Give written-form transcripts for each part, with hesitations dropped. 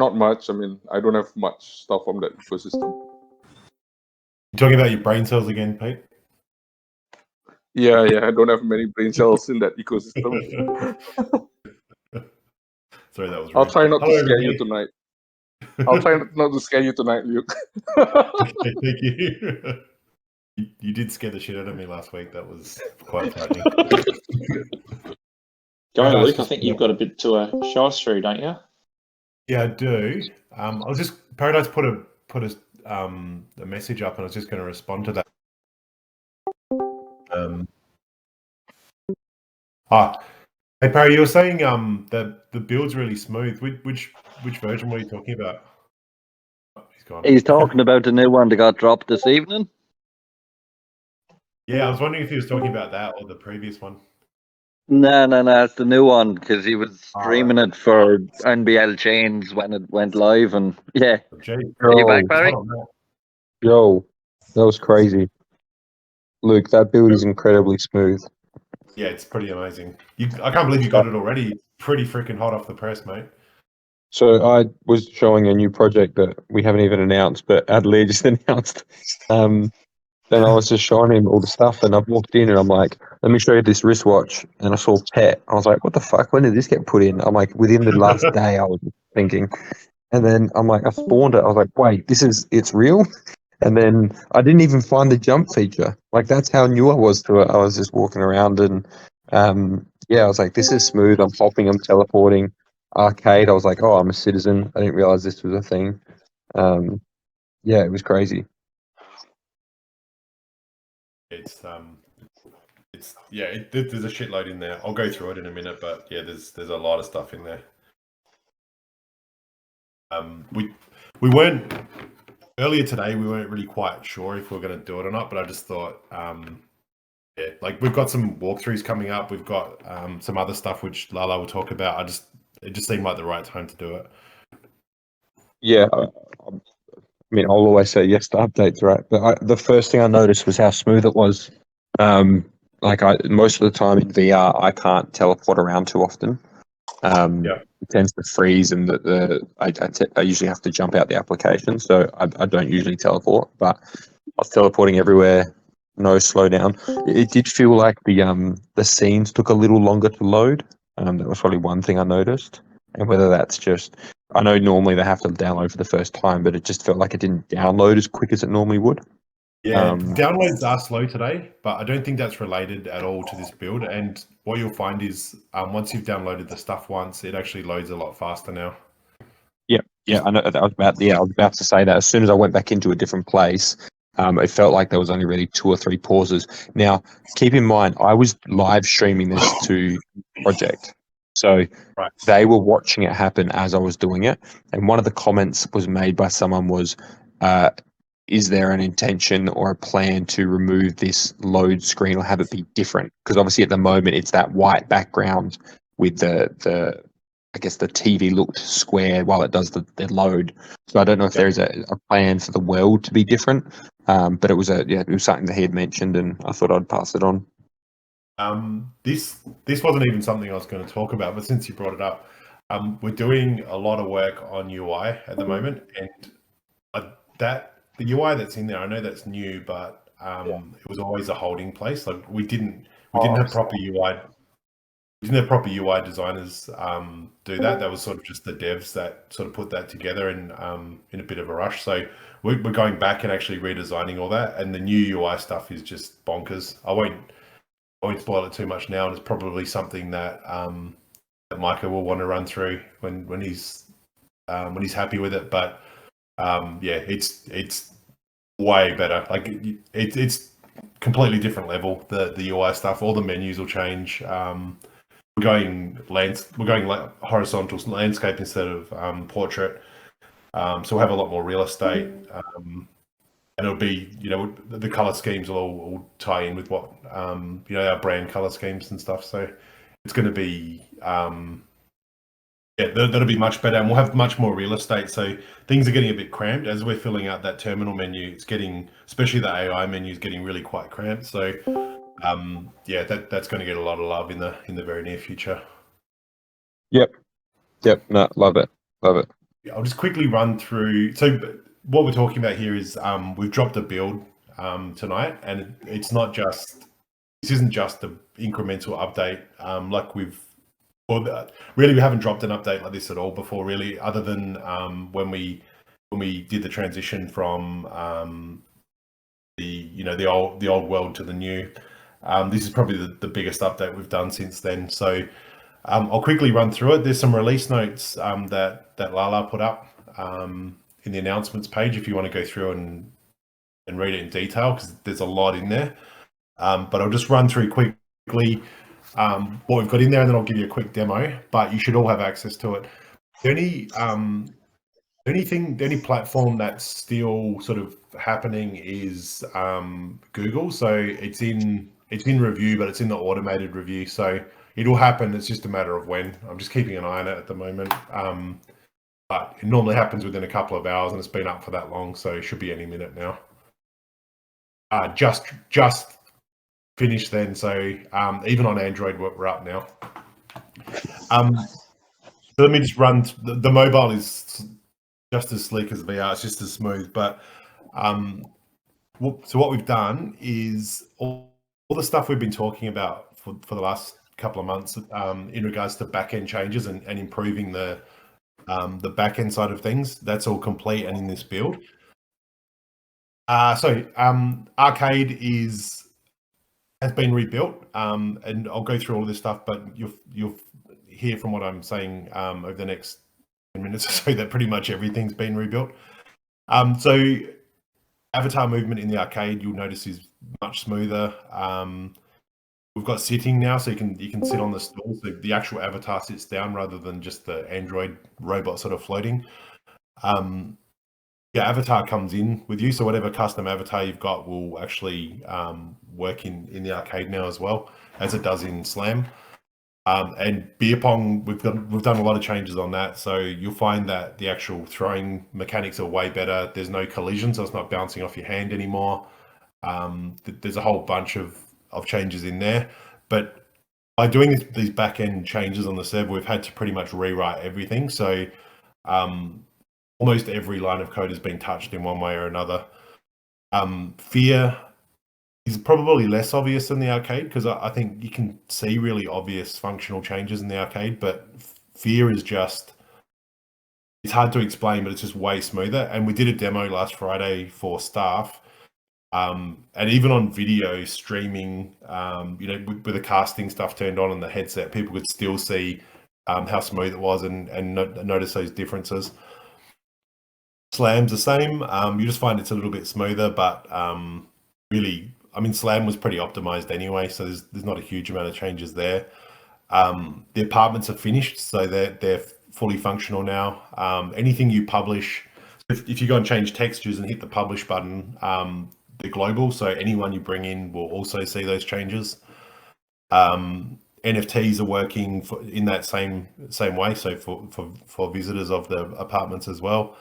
Not much. I mean, I don't have much stuff from that ecosystem. You talking about your brain cells again, Pete? Yeah, I don't have many brain cells in that ecosystem. Sorry, that was rude. I'll try not Hello, to scare everybody. you tonight. I'll try not to scare you tonight, Luke. Okay, thank you. You did scare the shit out of me last week. That was quite frightening. Go, Luke. I think you've got a bit to show us through, don't you? Yeah, I do. Paradise put a message up, and I was just going to respond to that. Hey Parry, you were saying that the build's really smooth. Which version were you talking about? Oh, he's gone. He's talking about the new one that got dropped this evening. Yeah, I was wondering if he was talking about that or the previous one. No, it's the new one because he was streaming it for NBL Chainz when it went live, and yeah. Are you back, Barry? Yo, that was crazy. Luke, that build is incredibly smooth. Yeah, it's pretty amazing. I can't believe you got it already. Pretty freaking hot off the press, mate. So I was showing a new project that we haven't even announced, but Adelaide just announced. Then I was just showing him all the stuff, and I've walked in and I'm like, let me show you this wristwatch. And I saw Pet. I was like, what the fuck? When did this get put in? I'm like, within the last day, I was thinking. And then I'm like, I spawned it. I was like, wait, it's real? And then I didn't even find the jump feature. Like, that's how new I was to it. I was just walking around and, I was like, this is smooth. I'm hopping, I'm teleporting. Arcade, I was like, oh, I'm a citizen. I didn't realize this was a thing. It was crazy. There's a shitload in there. I'll go through it in a minute, but yeah, there's a lot of stuff in there. We weren't earlier today. We weren't really quite sure if we were going to do it or not, but I just thought, like we've got some walkthroughs coming up. We've got some other stuff which Lala will talk about. It just seemed like the right time to do it. Yeah, I mean, I'll always say yes to updates, right? But the first thing I noticed was how smooth it was. Most of the time in VR, I can't teleport around too often. It tends to freeze, and I usually have to jump out the application, so I don't usually teleport. But I was teleporting everywhere, no slowdown. It did feel like the scenes took a little longer to load. That was probably one thing I noticed, and whether that's just, I know normally they have to download for the first time, but it just felt like it didn't download as quick as it normally would. Yeah, downloads are slow today, but I don't think that's related at all to this build. And what you'll find is once you've downloaded the stuff once, it actually loads a lot faster now. Yeah, I know. I was about to say that as soon as I went back into a different place, it felt like there was only really 2 or 3 pauses. Now, keep in mind, I was live streaming this to Project. So They were watching it happen as I was doing it. And one of the comments was made by someone was, is there an intention or a plan to remove this load screen or have it be different? Because obviously at the moment it's that white background with the I guess the TV looked square while it does the load. So I don't know if there's a plan for the world to be different. But it was something that he had mentioned, and I thought I'd pass it on. This wasn't even something I was going to talk about, but since you brought it up, we're doing a lot of work on UI at the moment, and the UI that's in there, I know that's new, but it was always a holding place. Like we didn't have proper UI. We didn't have proper UI designers do that. That was sort of just the devs that sort of put that together in a bit of a rush. So we're going back and actually redesigning all that, and the new UI stuff is just bonkers. I won't spoil it too much now, and it's probably something that Micah will want to run through when he's happy with it. But it's way better. Like it's completely different level. The UI stuff, all the menus will change. We're going horizontal landscape instead of portrait. So we'll have a lot more real estate. And it'll be, the color schemes will all tie in with what, our brand color schemes and stuff. So it's going to be, that'll be much better, and we'll have much more real estate. So things are getting a bit cramped as we're filling out that terminal menu. It's getting, especially the AI menu, is getting really quite cramped. So that's going to get a lot of love in the very near future. Yep. No, love it. I'll just quickly run through. So what we're talking about here is we've dropped a build tonight, and it's not just, this isn't just the incremental update like really we haven't dropped an update like this at all before, really, other than when we did the transition from the old world to the new. This is probably the biggest update we've done since then. So I'll quickly run through it. There's some release notes that Lala put up in the announcements page if you want to go through and read it in detail, because there's a lot in there. But I'll just run through quickly what we've got in there, and then I'll give you a quick demo. But you should all have access to it. The only platform that's still sort of happening is Google. So it's in review, but it's in the automated review. So it'll happen. It's just a matter of when. I'm just keeping an eye on it at the moment. But it normally happens within a couple of hours, and it's been up for that long, so it should be any minute now. Just finished then. So even on Android, we're up now. So let me just run. The mobile is just as sleek as VR. It's just as smooth. But so what we've done is all the stuff we've been talking about for the last couple of months in regards to back-end changes and improving the back-end side of things, that's all complete and in this build. So Arcade has been rebuilt, and I'll go through all this stuff, but you'll hear from what I'm saying over the next 10 minutes or so that pretty much everything's been rebuilt. So avatar movement in the arcade, you'll notice, is much smoother. We've got sitting now, so you can sit on the stool, so the actual avatar sits down rather than just the Android robot sort of floating. Your avatar comes in with you, so whatever custom avatar you've got will actually work in the arcade now as well, as it does in Slam. And beer pong, we've done a lot of changes on that, so you'll find that the actual throwing mechanics are way better. There's no collision, so it's not bouncing off your hand anymore. There's a whole bunch of changes in there, but by doing these back-end changes on the server, we've had to pretty much rewrite everything. So almost every line of code has been touched in one way or another. Fear is probably less obvious than the arcade, because I think you can see really obvious functional changes in the arcade, but fear is just, it's hard to explain, but it's just way smoother. And we did a demo last Friday for staff, and even on video streaming, with the casting stuff turned on and the headset, people could still see how smooth it was and notice those differences. Slam's the same. You just find it's a little bit smoother, but really, I mean, Slam was pretty optimized anyway, so there's not a huge amount of changes there. The apartments are finished, so they're fully functional now. Anything you publish, if you go and change textures and hit the publish button, they're global, so anyone you bring in will also see those changes. NFTs are working in that same way, so for visitors of the apartments as well.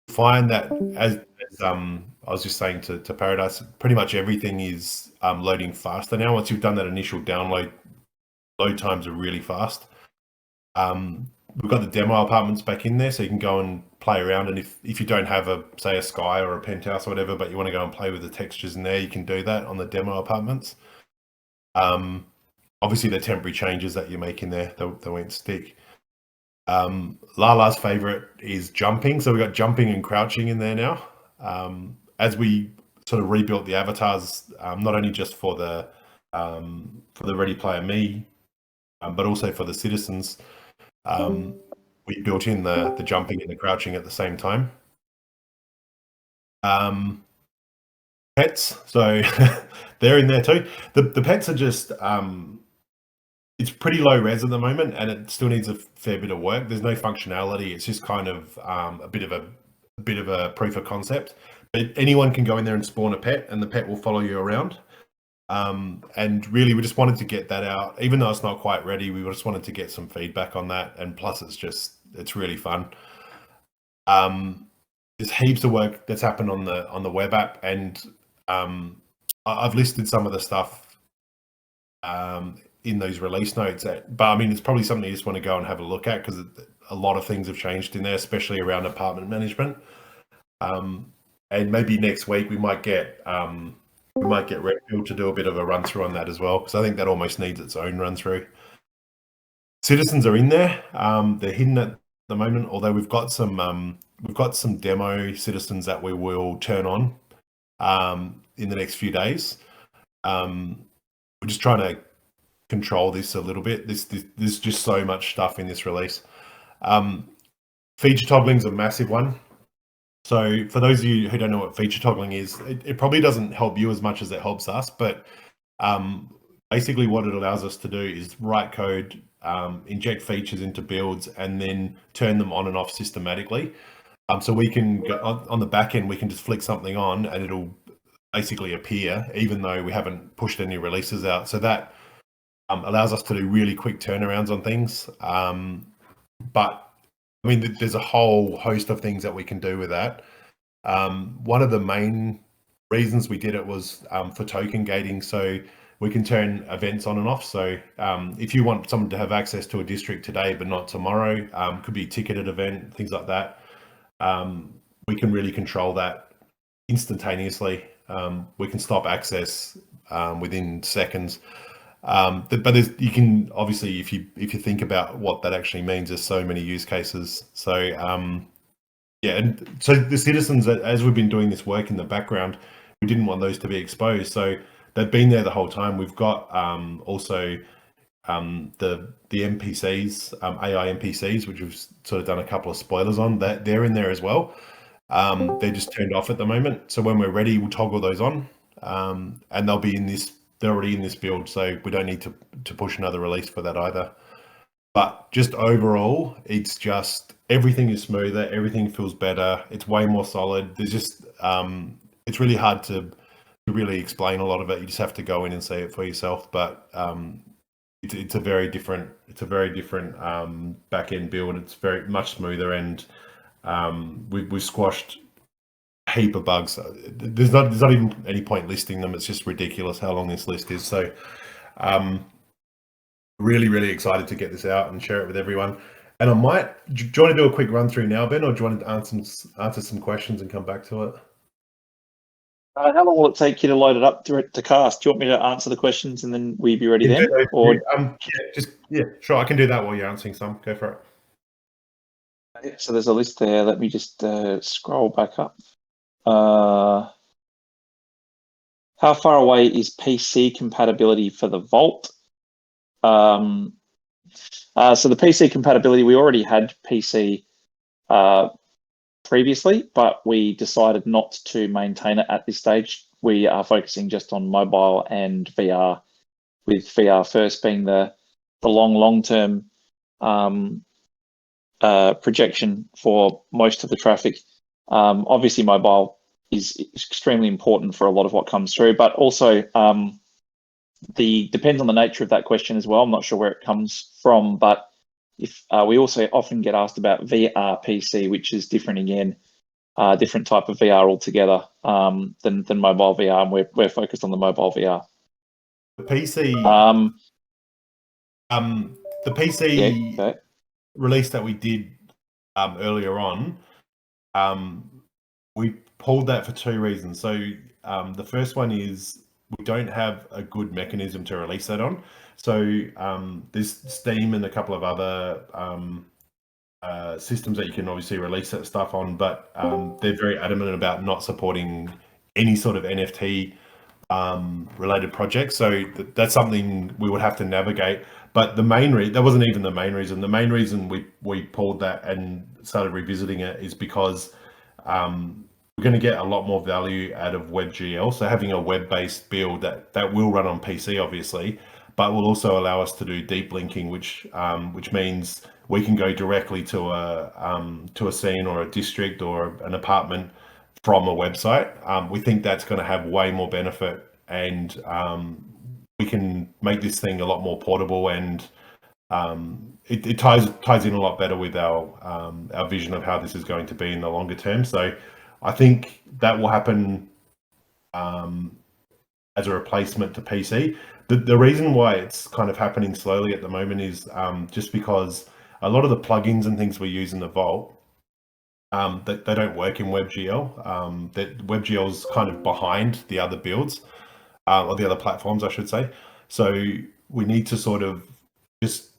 Find that as I was just saying to Paradise, pretty much everything is loading faster now. Once you've done that initial download, load times are really fast. We've got the demo apartments back in there, so you can go and play around. And if you don't have say a sky or a penthouse or whatever, but you want to go and play with the textures in there, you can do that on the demo apartments. Obviously, the temporary changes that you make in there, they won't stick. Lala's favorite is jumping, so we've got jumping and crouching in there now. As we sort of rebuilt the avatars, not only just for the Ready Player Me, but also for the citizens, we built in the jumping and the crouching at the same time. Pets, so they're in there too. The pets are just it's pretty low res at the moment, and it still needs a fair bit of work. There's no functionality. It's just kind of a bit of a proof of concept. But anyone can go in there and spawn a pet, and the pet will follow you around. And really, we just wanted to get that out, even though it's not quite ready. We just wanted to get some feedback on that, and plus, it's really fun. There's heaps of work that's happened on the web app, and I've listed some of the stuff in those release notes. But I mean, it's probably something you just want to go and have a look at, because a lot of things have changed in there, especially around apartment management. And maybe next week we might get Redfield to do a bit of a run through on that as well, because I think that almost needs its own run through. Citizens are in there. They're hidden at the moment, although we've got some demo citizens that we will turn on in the next few days. We're just trying to control this a little bit. There's just so much stuff in this release. Feature toggling is a massive one. So for those of you who don't know what feature toggling is, it probably doesn't help you as much as it helps us, but basically what it allows us to do is write code, inject features into builds, and then turn them on and off systematically. So we can go on the back end, we can just flick something on and it'll basically appear, even though we haven't pushed any releases out. So that allows us to do really quick turnarounds on things. But I mean, there's a whole host of things that we can do with that. One of the main reasons we did it was for token gating, so we can turn events on and off. So if you want someone to have access to a district today but not tomorrow, could be a ticketed event, things like that. We can really control that instantaneously. We can stop access within seconds. But you can obviously, if you think about what that actually means, there's so many use cases. So yeah, and so the citizens, as we've been doing this work in the background, we didn't want those to be exposed. So they've been there the whole time. We've got also the NPCs, AI NPCs, which we've sort of done a couple of spoilers on. That they're in there as well. They're just turned off at the moment. So when we're ready, we'll toggle those on, and they'll be in this. They're already in this build, so we don't need to push another release for that either. But just overall, it's just everything is smoother, everything feels better, it's way more solid. There's just it's really hard to really explain a lot of it. You just have to go in and see it for yourself. But it's a very different back end build. It's very much smoother, and we've squashed heap of bugs. There's not even any point listing them. It's just ridiculous how long this list is. So really excited to get this out and share it with everyone. And I might, do you want to do a quick run through now, Ben, or do you want to answer some questions and come back to it? How long will it take you to load it up to cast? Do you want me to answer the questions and then we be ready then? Or yeah, sure, I can do that while you're answering some. Go for it. So there's a list there. Let me just scroll back up. How far away is PC compatibility for the Valt? So the PC compatibility, we already had PC previously, but we decided not to maintain it at this stage. We are focusing just on mobile and VR, with VR first being the long-term projection for most of the traffic. Obviously, mobile is extremely important for a lot of what comes through, but also depends on the nature of that question as well. I'm not sure where it comes from, but if we also often get asked about VR PC, which is different again, different type of VR altogether than mobile VR, and we're focused on the mobile VR. The PC, the PC release that we did earlier on, we pulled that for two reasons. So the first one is we don't have a good mechanism to release that on. So there's Steam and a couple of other systems that you can obviously release that stuff on, but they're very adamant about not supporting any sort of NFT related projects. So that's something we would have to navigate. But the main that wasn't even the main reason. The main reason we pulled that and started revisiting it is because we're going to get a lot more value out of WebGL. So having a web-based build that will run on PC, obviously, but will also allow us to do deep linking, which means we can go directly to a scene or a district or an apartment from a website. We think that's going to have way more benefit, and we can make this thing a lot more portable, and it ties in a lot better with our vision of how this is going to be in the longer term. So I think that will happen as a replacement to PC. The reason why it's kind of happening slowly at the moment is just because a lot of the plugins and things we use in the Vault, they don't work in WebGL. That WebGL's kind of behind the other builds, or the other platforms, I should say. So we need to sort of just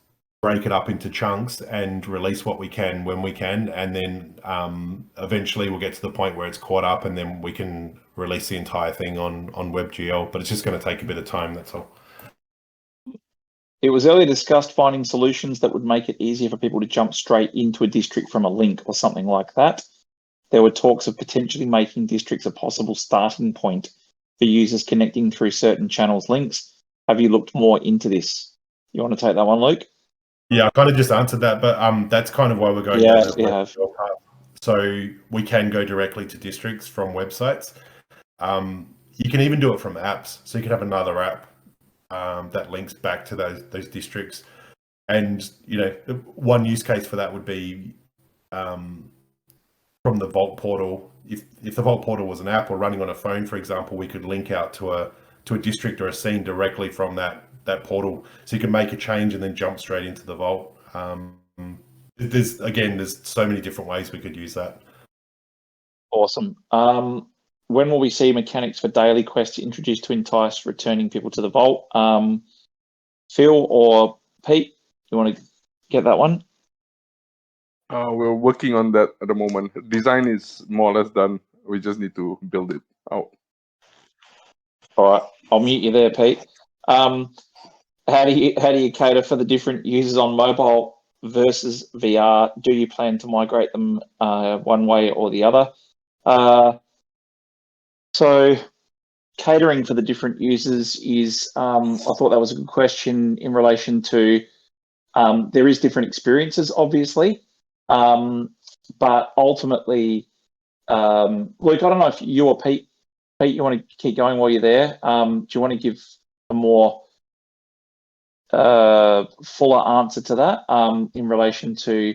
break it up into chunks and release what we can when we can, and then eventually we'll get to the point where it's caught up, and then we can release the entire thing on WebGL. But it's just going to take a bit of time, that's all. It was earlier discussed finding solutions that would make it easier for people to jump straight into a district from a link or something like that. There were talks of potentially making districts a possible starting point for users connecting through certain channels links. Have you looked more into this? You want to take that one, Luke? Yeah, I kind of just answered that, but that's kind of why we're going down the WebGL path. So we can go directly to districts from websites. You can even do it from apps. So you could have another app that links back to those districts. And, you know, one use case for that would be from the Vault portal. If the Vault portal was an app or running on a phone, for example, we could link out to a district or a scene directly from that portal. So you can make a change and then jump straight into the Vault. There's so many different ways we could use that. Awesome. When will we see mechanics for daily quests introduced to entice returning people to the Vault? Phil or Pete, you want to get that one? We're working on that at the moment. Design is more or less done. We just need to build it out. All right, I'll mute you there, Pete. How do you cater for the different users on mobile versus VR? Do you plan to migrate them one way or the other? So catering for the different users is, I thought that was a good question in relation to, there is different experiences, obviously, but ultimately, Luke, I don't know if you or Pete, you want to keep going while you're there. Do you want to give a more fuller answer to that in relation to,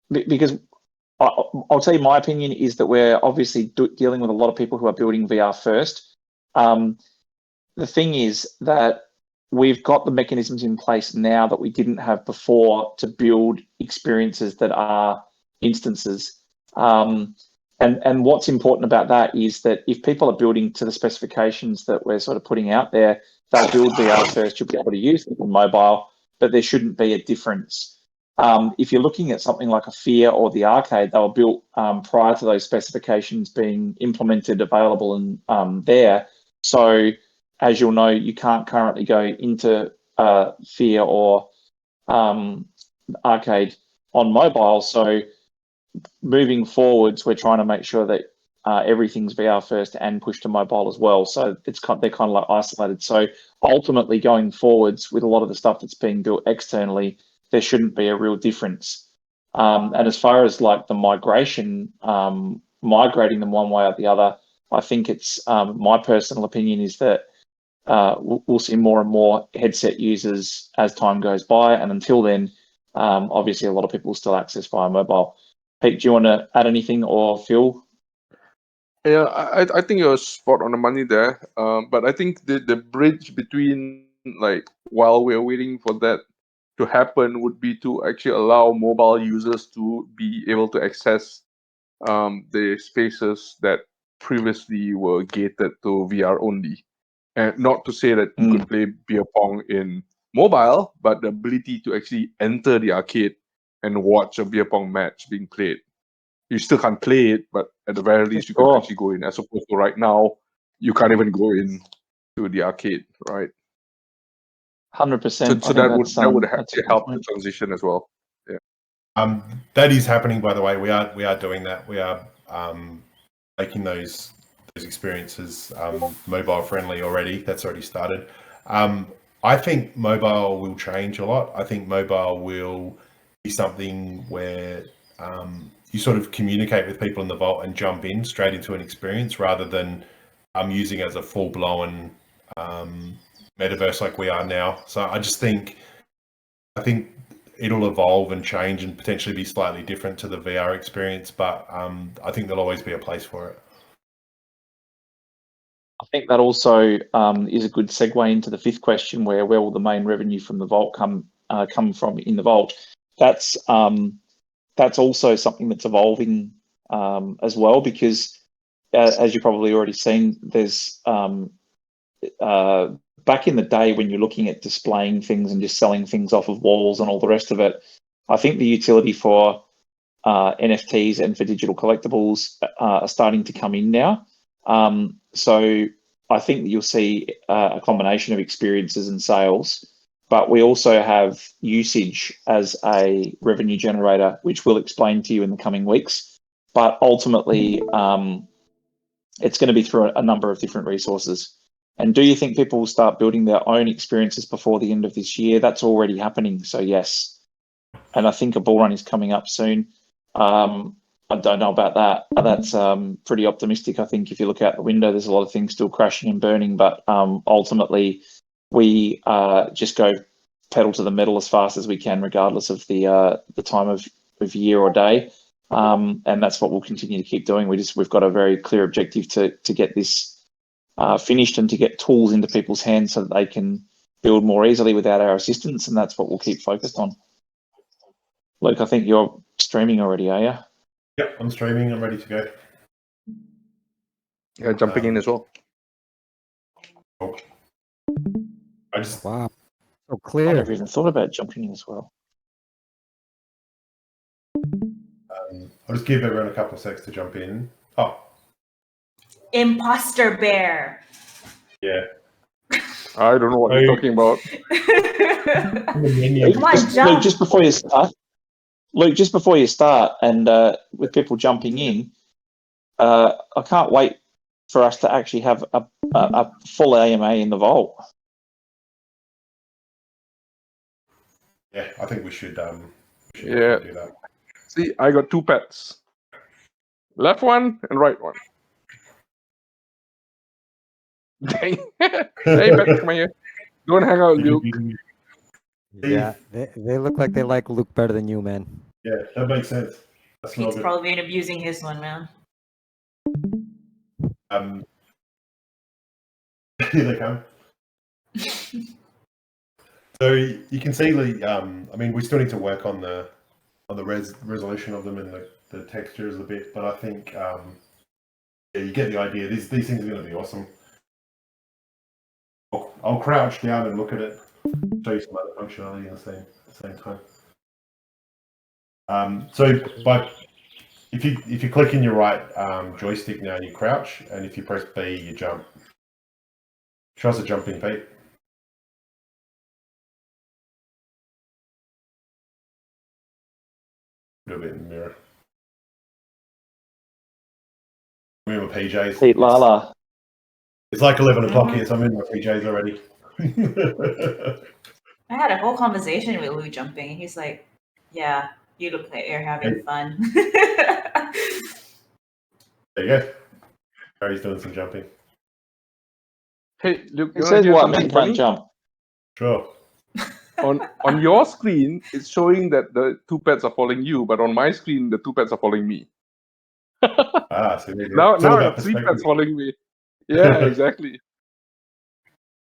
because I'll tell you my opinion is that we're obviously dealing with a lot of people who are building VR first. The thing is that we've got the mechanisms in place now that we didn't have before to build experiences that are instances. And what's important about that is that if people are building to the specifications that we're sort of putting out there, they'll build VR first, you'll be able to use them on mobile, but there shouldn't be a difference. If you're looking at something like a Fear or the Arcade, they were built prior to those specifications being implemented, available and there. So as you'll know, you can't currently go into Fear or Arcade on mobile. So moving forwards, we're trying to make sure that everything's VR first and pushed to mobile as well. So they're kind of like isolated. So ultimately going forwards with a lot of the stuff that's being built externally, there shouldn't be a real difference. And as far as like the migration, migrating them one way or the other, I think it's my personal opinion is that we'll see more and more headset users as time goes by. And until then, obviously a lot of people still access via mobile. Pete, do you want to add anything, or Phil? Yeah, I think you're spot on the money there. But I think the bridge between, like, while we're waiting for that to happen would be to actually allow mobile users to be able to access the spaces that previously were gated to VR only. And not to say that you could play beer pong in mobile, but the ability to actually enter the arcade and watch a beer pong match being played. You still can't play it, but at the very least you can actually go in, as opposed to right now, you can't even go in to the arcade, right? 100%. So that would actually help the transition as well. Yeah. That is happening, by the way. We are doing that. We are making those experiences mobile friendly already. That's already started. I think mobile will change a lot. I think mobile will be something where you sort of communicate with people in the Vault and jump in straight into an experience, rather than using it as a full-blown metaverse like we are now. So I think it'll evolve and change and potentially be slightly different to the VR experience, but I think there'll always be a place for it. I think that also is a good segue into the fifth question, where will the main revenue from the Vault come from in the Vault? That's also something that's evolving as well, because as you've probably already seen, there's back in the day when you're looking at displaying things and just selling things off of walls and all the rest of it, I think the utility for NFTs and for digital collectibles are starting to come in now. So I think that you'll see a combination of experiences and sales, but we also have usage as a revenue generator, which we'll explain to you in the coming weeks. But ultimately, it's going to be through a number of different resources. And do you think people will start building their own experiences before the end of this year? That's already happening, so yes. And I think a bull run is coming up soon. I don't know about that. That's pretty optimistic. I think if you look out the window, there's a lot of things still crashing and burning, but ultimately we just go pedal to the metal as fast as we can, regardless of the time of year or day. And that's what we'll continue to keep doing. We've got a very clear objective to get this finished and to get tools into people's hands so that they can build more easily without our assistance, and that's what we'll keep focused on. Luke, I think you're streaming already, are you? Yep, I'm streaming. I'm ready to go. Yeah, jumping in as well. I just Wow, so I clear. never even thought about jumping in as well. I'll just give everyone a couple of seconds to jump in. Oh, Imposter bear. yeah. I don't know what you're talking about. Come on, jump. Luke, just before you start, and with people jumping in, I can't wait for us to actually have a full AMA in the Vault. Yeah, I think we should Yeah. do that. See, I got two pets. Left one and right one. Dang. Hey, pet, come here. Don't hang out, Luke. Yeah, they look like they like Luke better than you, man. Yeah, that makes sense. That's not Pete's good. probably been abusing his one, man. Here they come. So you can see I mean, we still need to work on the resolution of them and the textures a bit, but I think yeah, you get the idea. These things are going to be awesome. I'll crouch down and look at it, show you some other functionality at the same time. So if you click in your right joystick now, you crouch, and if you press B, you jump. Show us a jumping, Pete. A little bit in the mirror. I'm in my PJs. Pete, Lala. It's like 11 o'clock here, so I'm in my PJs already. I had a whole conversation with Lou jumping, and he's like, "Yeah, you look like you're having fun." There you go. Harry's doing some jumping. Hey, Luke, It you want to says hear white something men funny? can't jump. Sure. On your screen, it's showing that the two pets are following you, but on my screen, the two pets are following me. So there you go. Now It's all I about have three perspective. pets following me. Yeah, exactly.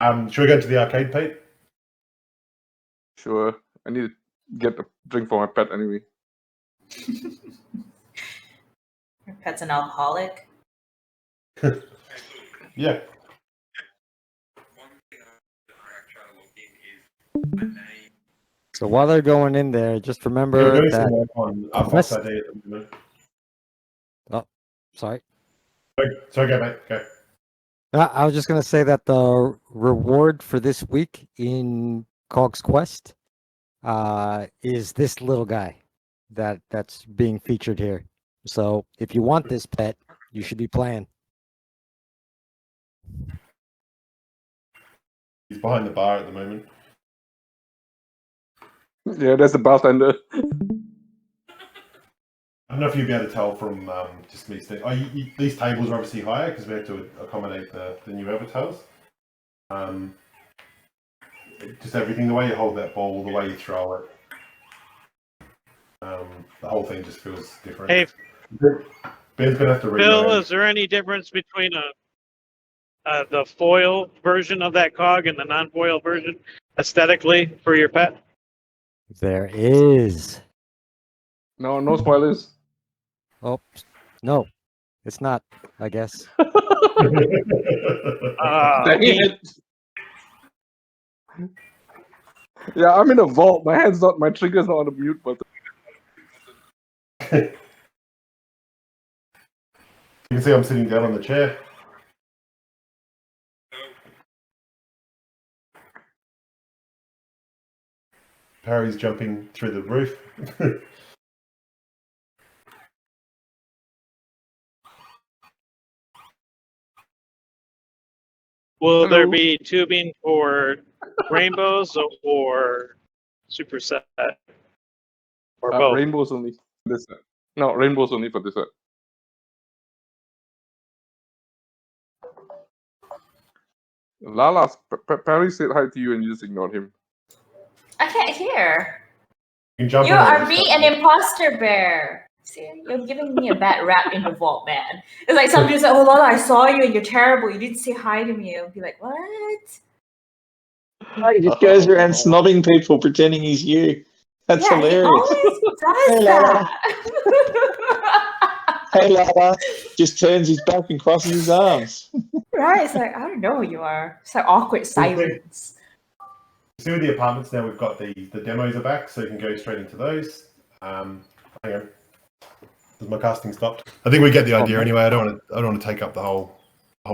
Should we go to the arcade, Pete? Sure. I need to get a drink for my pet anyway. Your pet's an alcoholic. Yeah. So while they're going in there, just We're remember doing some that. work on RFOX ID at the moment. Oh, sorry. So go, mate. Go. I was just gonna say that the reward for this week in KOGs Quest is this little guy that's being featured here. So if you want this pet, you should be playing. He's behind the bar at the moment. Yeah, that's the bartender. I don't know if you'll be able to tell from just me saying, these tables are obviously higher because we have to accommodate the new avatars. Just everything, the way you hold that ball, the way you throw it, the whole thing just feels different. Hey, Ben's gonna have to reload. Bill, is there any difference between the foil version of that cog and the non-foil version aesthetically for your pet? There is. No spoilers. Oh, no, it's not, I guess. Dang it. Yeah, I'm in a vault. My trigger's not on the mute button. You can see I'm sitting down on the chair. Harry's jumping through the roof. Will there Hello. be tubing for rainbows or superset? Or both? Rainbows only for this set. No, rainbows only for this set. Lala, Perry said hi to you and you just ignored him. I can't hear. You, can jump You on are it. being an imposter bear. See, you're giving me a bad rap in the vault, man. It's like somebody's like, "Oh, Lala, I saw you and you're terrible. You didn't say hi to me." I'll be like, "What?" He just goes around snobbing people, pretending he's you. That's Yeah, he hilarious. always does Hey, Lala. that. Hey, Lala. Just turns his back and crosses his arms. Right? It's like, I don't know who you are. It's like awkward silence. See with the apartments now, we've got the demos are back, so you can go straight into those. Hang on, has my casting stopped? I think we get the idea anyway. I don't want to take up the whole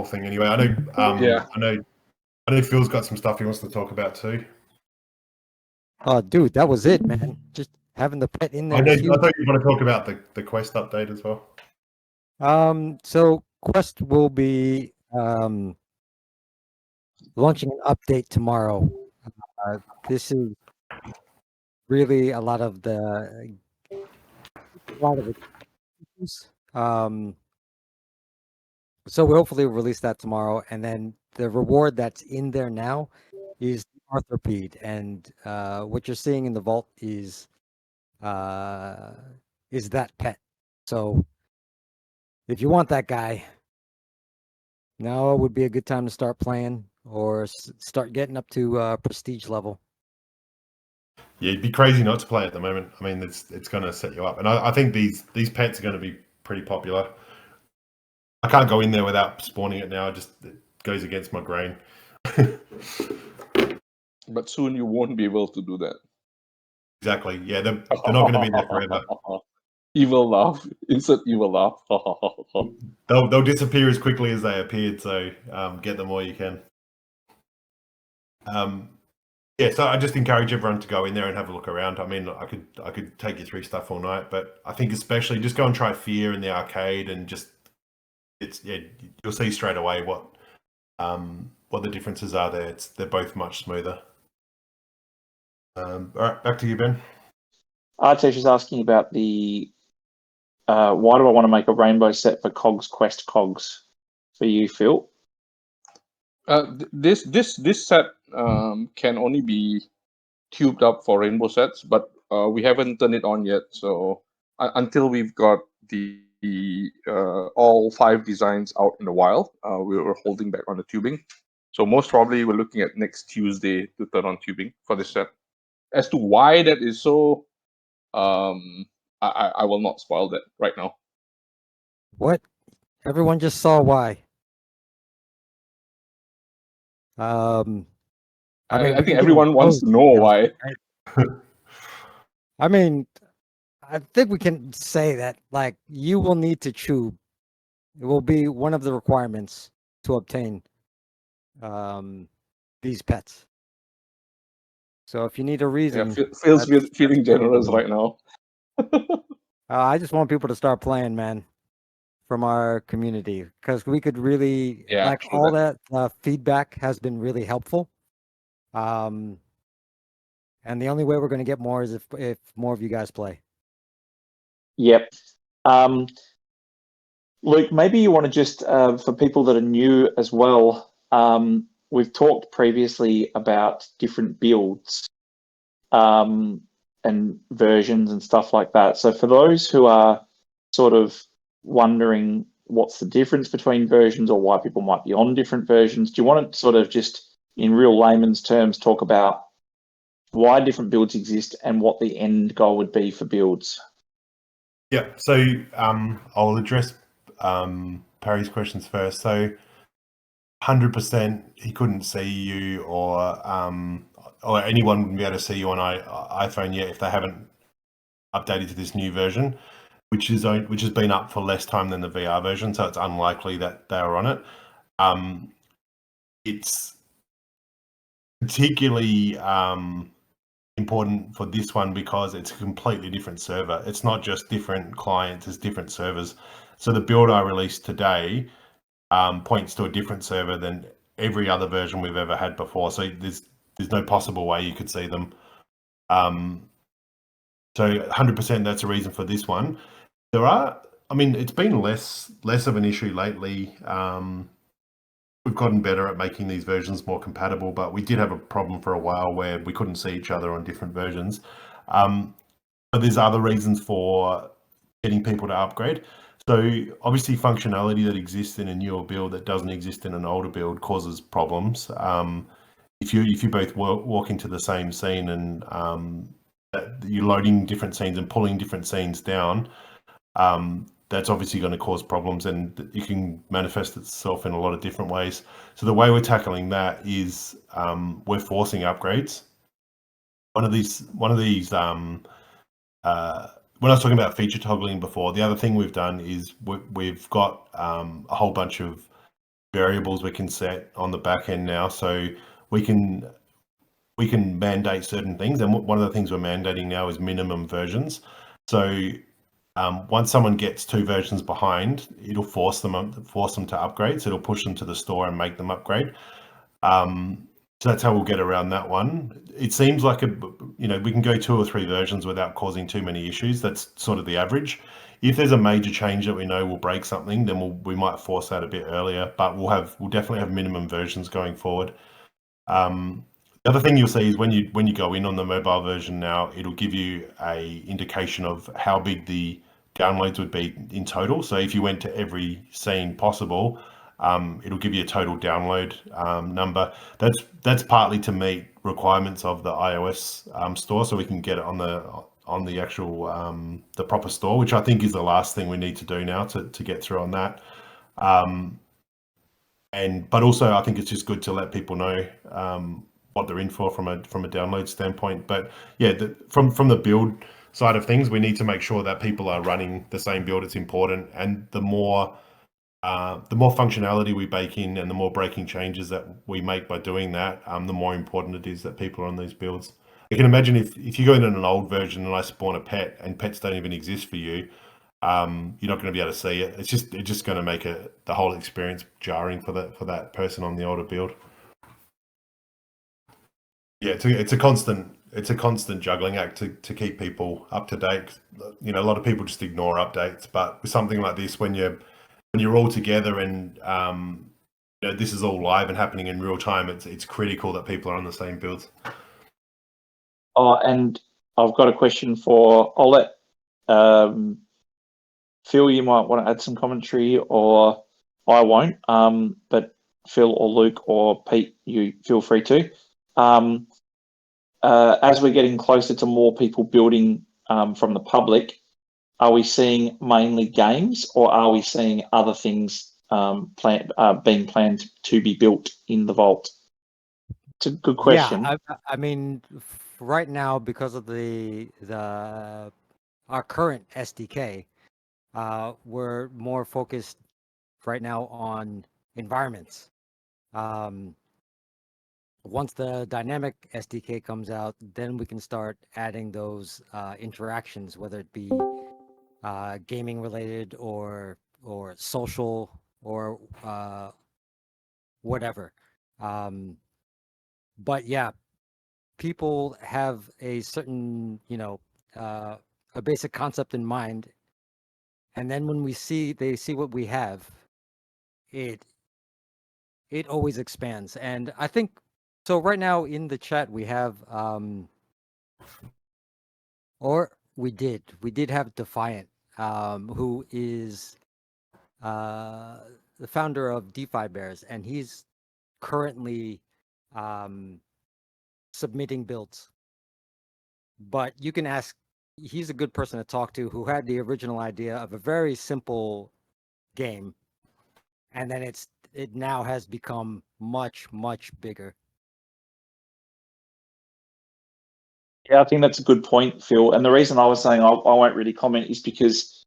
thing anyway. I know. I know Phil's got some stuff he wants to talk about too. Oh, dude, that was it, man. Just having the pet in there. I is huge. thought you want to talk about the Quest update as well. So Quest will be launching an update tomorrow. This is really a lot of it. So we hopefully will release that tomorrow, and then the reward that's in there now is Arthropede, and what you're seeing in the vault is that pet. So if you want that guy, now would be a good time to start playing or start getting up to prestige level. Yeah, it'd be crazy not to play at the moment. I mean, it's going to set you up, and I think these pets are going to be pretty popular. I can't go in there without spawning it now. It goes against my grain. But soon you won't be able to do that. Exactly. Yeah, they're not going to be there forever. Evil laugh. Insert evil laugh. They'll disappear as quickly as they appeared. So get them while you can. Yeah, so I just encourage everyone to go in there and have a look around. I mean, I could take you through stuff all night, but I think especially just go and try Fear in the arcade, and you'll see straight away what the differences are there. They're both much smoother. All right, back to you, Ben. Artesh is asking about the why do I want to make a rainbow set for KOGs Quest KOGs for you, Phil? This set can only be tubed up for rainbow sets, but we haven't turned it on yet. So until we've got the all 5 designs out in the wild, we were holding back on the tubing. So most probably we're looking at next Tuesday to turn on tubing for this set. As to why that is so, I will not spoil that right now. What? Everyone just saw why. I mean, I think everyone wants to know why. I mean, I think we can say that, like, you will need to tube. It will be one of the requirements to obtain these pets. So if you need a reason, Phil's feeling generous right now. I just want people to start playing, man, from our community, because we could really all that feedback has been really helpful. And the only way we're going to get more is if more of you guys play. Yep. Luke, maybe you want to just, for people that are new as well, we've talked previously about different builds and versions and stuff like that. So for those who are sort of wondering what's the difference between versions or why people might be on different versions? Do you want to sort of just, in real layman's terms, talk about why different builds exist and what the end goal would be for builds? Yeah, so I'll address Parry's questions first. So 100% he couldn't see you, or anyone wouldn't be able to see you on iPhone yet if they haven't updated to this new version, which has been up for less time than the VR version, so it's unlikely that they are on it. It's particularly important for this one because it's a completely different server. It's not just different clients, it's different servers. So the build I released today points to a different server than every other version we've ever had before. So there's no possible way you could see them. So 100% that's a reason for this one. It's been less of an issue lately. We've gotten better at making these versions more compatible, but we did have a problem for a while where we couldn't see each other on different versions. But there's other reasons for getting people to upgrade. So obviously functionality that exists in a newer build that doesn't exist in an older build causes problems. If you both walk into the same scene and you're loading different scenes and pulling different scenes down, that's obviously going to cause problems, and it can manifest itself in a lot of different ways. So the way we're tackling that is we're forcing upgrades. One of these when I was talking about feature toggling before, the other thing we've done is we've got a whole bunch of variables we can set on the back end now, so we can mandate certain things. And one of the things we're mandating now is minimum versions. So once someone gets 2 versions behind, it'll force them to upgrade. So it'll push them to the store and make them upgrade. So that's how we'll get around that one. It seems like we can go 2 or 3 versions without causing too many issues. That's sort of the average. If there's a major change that we know will break something, then we might force that a bit earlier. But we'll definitely have minimum versions going forward. The other thing you'll see is when you go in on the mobile version now, it'll give you a indication of how big the downloads would be in total. So if you went to every scene possible, it'll give you a total download number. That's partly to meet requirements of the iOS store, so we can get it on the actual the proper store, which I think is the last thing we need to do now to get through on that. But also I think it's just good to let people know what they're in for from a download standpoint. But yeah, from the build side of things, we need to make sure that people are running the same build. It's important, and the more functionality we bake in and the more breaking changes that we make by doing that, the more important it is that people are on these builds. You can imagine if you go in an old version and I spawn a pet and pets don't even exist for you, you're not going to be able to see it. It's just going to make the whole experience jarring for that person on the older build. Yeah, it's a constant juggling act to keep people up to date. A lot of people just ignore updates, but with something like this, when you're all together and this is all live and happening in real time, it's critical that people are on the same builds. Oh, and I've got a question I'll let Phil, you might want to add some commentary, or I won't. But Phil or Luke or Pete, you feel free to. As we're getting closer to more people building from the public, are we seeing mainly games, or are we seeing other things being planned to be built in the Vault? It's a good question. Yeah, I mean, right now, because of our current SDK, we're more focused right now on environments. Once the dynamic SDK comes out, then we can start adding those interactions, whether it be gaming related or social or whatever. But yeah, people have a certain, a basic concept in mind, and then when they see what we have, it always expands. And I think so. Right now in the chat we have, we did have Defiant, who is the founder of DeFi Bears, and he's currently submitting builds. But you can ask, he's a good person to talk to, who had the original idea of a very simple game, and then it now has become much, much bigger. Yeah, I think that's a good point, Phil. And the reason I was saying I won't really comment is because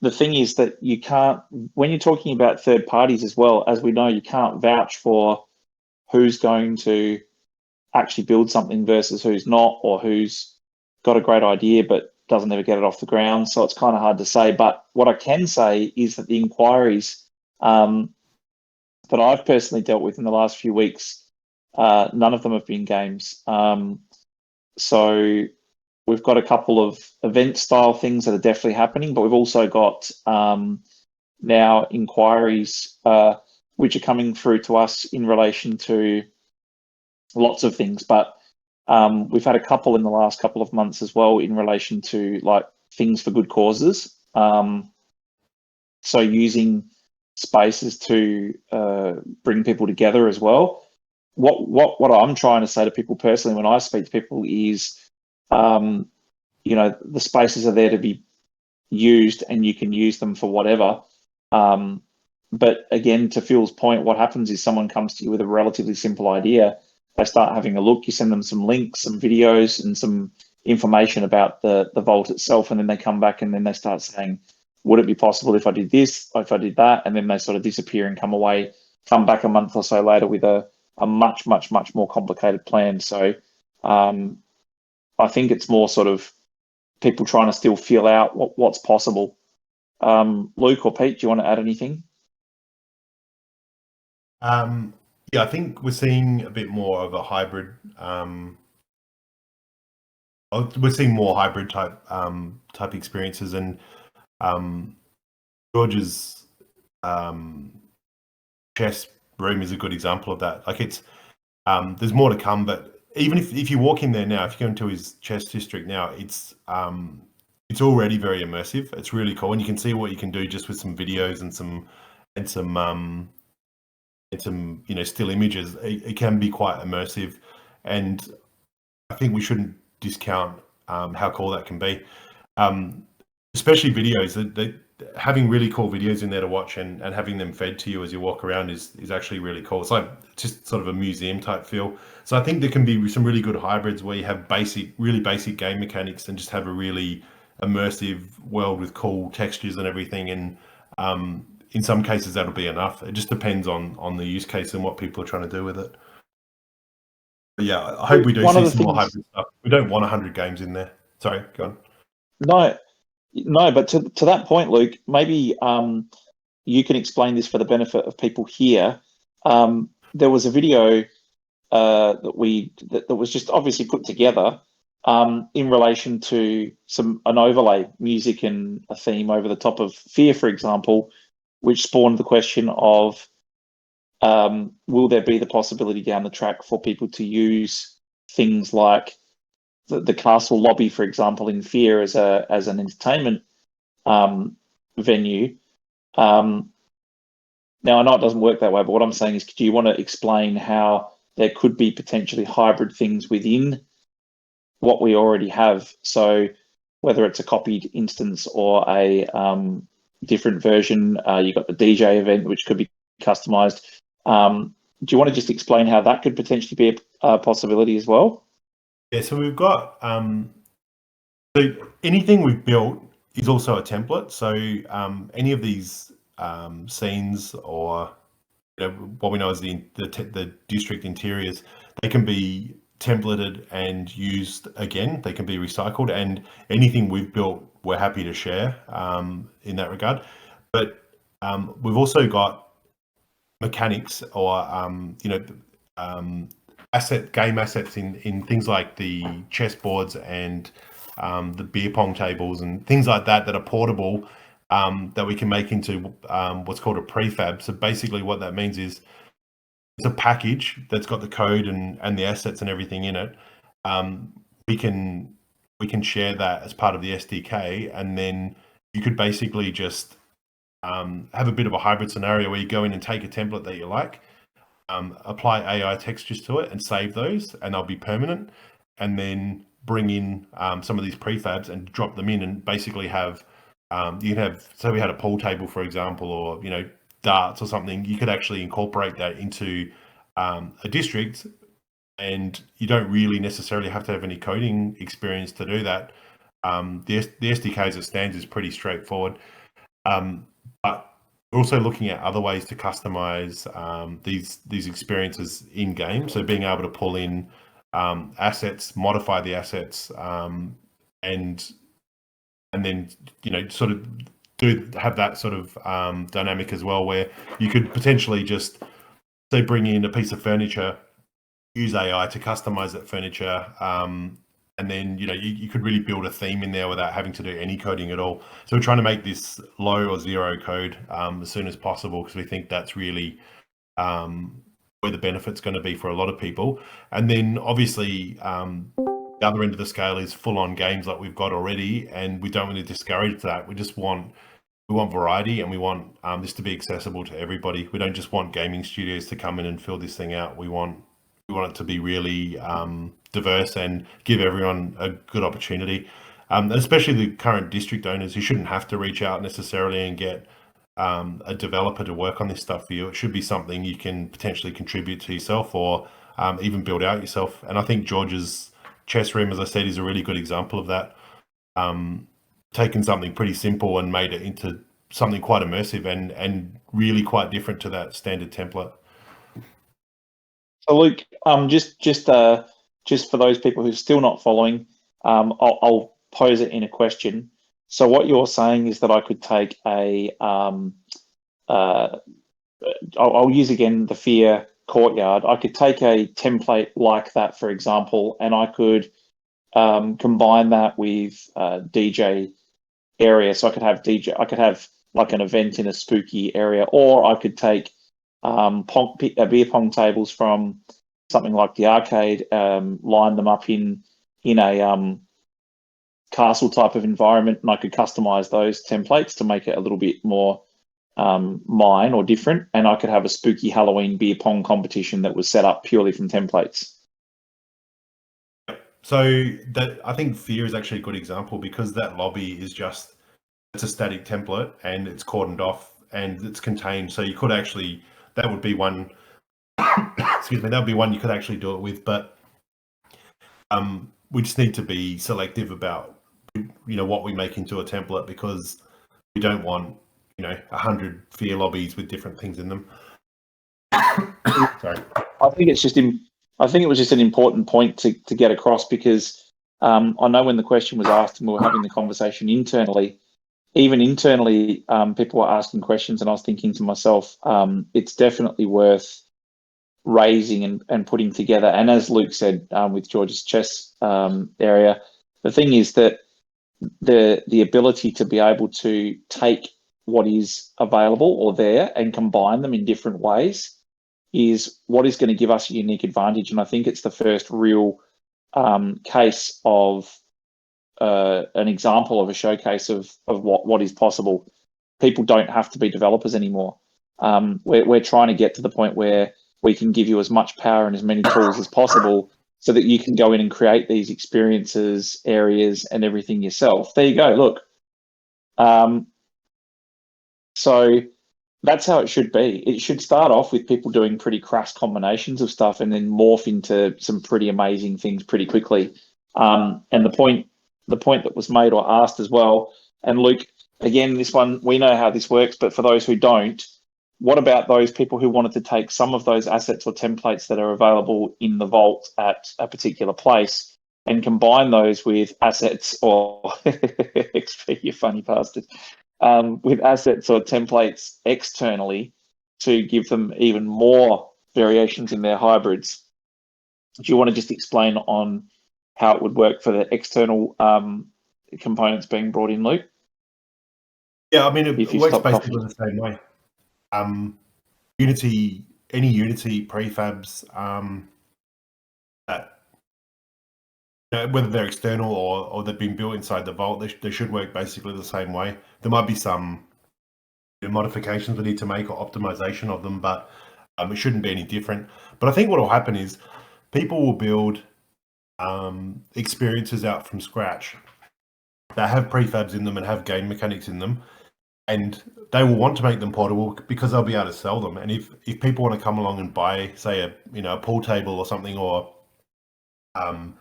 the thing is that you can't, when you're talking about third parties as well, as we know, you can't vouch for who's going to actually build something versus who's not, or who's got a great idea but doesn't ever get it off the ground. So it's kind of hard to say. But what I can say is that the inquiries that I've personally dealt with in the last few weeks, none of them have been games. So we've got a couple of event style things that are definitely happening, but we've also got now inquiries which are coming through to us in relation to lots of things. But we've had a couple in the last couple of months as well in relation to like things for good causes. So using spaces to bring people together as well. What I'm trying to say to people personally when I speak to people is, the spaces are there to be used and you can use them for whatever. But again, to Phil's point, what happens is someone comes to you with a relatively simple idea. They start having a look, you send them some links, some videos and some information about the Vault itself. And then they come back and then they start saying, would it be possible if I did this, if I did that? And then they sort of disappear and come back a month or so later with a much, much, much more complicated plan. So I think it's more sort of people trying to still feel out what's possible. Luke or Pete, do you want to add anything? Yeah, I think we're seeing a bit more of a hybrid. We're seeing more hybrid type experiences, and George's chess room is a good example of that. Like it's there's more to come, but even if you walk in there now, if you go into his chess district now, it's already very immersive. It's really cool, and you can see what you can do just with some videos and some still images. It can be quite immersive, and I think we shouldn't discount how cool that can be. Especially videos, that having really cool videos in there to watch and having them fed to you as you walk around is actually really cool. It's like just sort of a museum type feel. So I think there can be some really good hybrids where you have really basic game mechanics and just have a really immersive world with cool textures and everything. And in some cases that'll be enough. It just depends on the use case and what people are trying to do with it. But yeah, I hope we do see some more hybrid stuff. We don't want 100 games in there. Sorry, go on. No, but to that point, Luke, maybe you can explain this for the benefit of people here. There was a video that was just obviously put together in relation to an overlay, music and a theme over the top of Fear, for example, which spawned the question of will there be the possibility down the track for people to use things like the castle lobby, for example, in Fear as an entertainment venue. Now, I know it doesn't work that way, but what I'm saying is, do you want to explain how there could be potentially hybrid things within what we already have? So whether it's a copied instance or a different version, you've got the DJ event, which could be customized. Do you want to just explain how that could potentially be a possibility as well? Yeah, so we've got so anything we've built is also a template. So any of these scenes or what we know as the district interiors, they can be templated and used again. They can be recycled, and anything we've built, we're happy to share in that regard. But we've also got mechanics or game assets in things like the chessboards and the beer pong tables and things like that are portable, that we can make into what's called a prefab. So basically what that means is it's a package that's got the code and the assets and everything in it. We can share that as part of the SDK, and then you could basically just have a bit of a hybrid scenario where you go in and take a template that you like, apply AI textures to it and save those, and they'll be permanent, and then bring in some of these prefabs and drop them in, and basically have you can have, so we had a pool table, for example, or darts or something. You could actually incorporate that into a district, and you don't really necessarily have to have any coding experience to do that. The SDK as it stands is pretty straightforward, but we're also looking at other ways to customize these experiences in game. So being able to pull in assets, modify the assets, and then sort of have that sort of dynamic as well, where you could potentially just say bring in a piece of furniture, use AI to customize that furniture, and then you could really build a theme in there without having to do any coding at all. So we're trying to make this low or zero code as soon as possible, because we think that's really where the benefit's going to be for a lot of people. And then obviously the other end of the scale is full-on games like we've got already, and we don't really discourage that. We want variety, and we want this to be accessible to everybody. We don't just want gaming studios to come in and fill this thing out. We want it to be really diverse and give everyone a good opportunity, especially the current district owners who shouldn't have to reach out necessarily and get a developer to work on this stuff for you. It should be something you can potentially contribute to yourself, or even build out yourself. And I think George's chess room, as I said, is a really good example of that. Taken something pretty simple and made it into something quite immersive and really quite different to that standard template. So Luke, just for those people who are still not following, I'll pose it in a question. So what you're saying is that I could take I'll use again the Fear Courtyard. I could take a template like that, for example, and I could combine that with DJ area. So I could have like an event in a spooky area, or I could take beer pong tables from something like the arcade, line them up in a castle type of environment, and I could customize those templates to make it a little bit more mine or different, and I could have a spooky Halloween beer pong competition that was set up purely from templates. So that, I think Fear is actually a good example, because that lobby is it's a static template and it's cordoned off and it's contained. So you could actually, that would be one, excuse me, that would be one you could actually do it with, but we just need to be selective about what we make into a template, because we don't want 100 Fear lobbies with different things in them. Sorry. I think it was just an important point to get across, because I know when the question was asked and we were having the conversation internally, people were asking questions, and I was thinking to myself, it's definitely worth raising and putting together. And as Luke said, with George's chess area, the thing is that the ability to be able to take what is available or there and combine them in different ways is what is going to give us a unique advantage. And I think it's the first real case of an example of a showcase of what is possible. People don't have to be developers anymore. We're trying to get to the point where we can give you as much power and as many tools as possible, so that you can go in and create these experiences, areas, and everything yourself. There you go. Look. So that's how it should be. It should start off with people doing pretty crass combinations of stuff, and then morph into some pretty amazing things pretty quickly. And the point that was made or asked as well, and Luke, again, this one, we know how this works, but for those who don't, what about those people who wanted to take some of those assets or templates that are available in the vault at a particular place and combine those with assets or XP, you funny bastard, with assets or templates externally to give them even more variations in their hybrids? Do you want to just explain on how it would work for the external components being brought in, Luke? Yeah, I mean, it works basically the same way. Unity, any Unity prefabs that whether they're external or they've been built inside the vault, they should work basically the same way. There might be some modifications we need to make or optimization of them, but it shouldn't be any different. But I think what will happen is people will build experiences out from scratch that have prefabs in them and have game mechanics in them, and they will want to make them portable because they'll be able to sell them. And if people want to come along and buy, say, a pool table or something, or one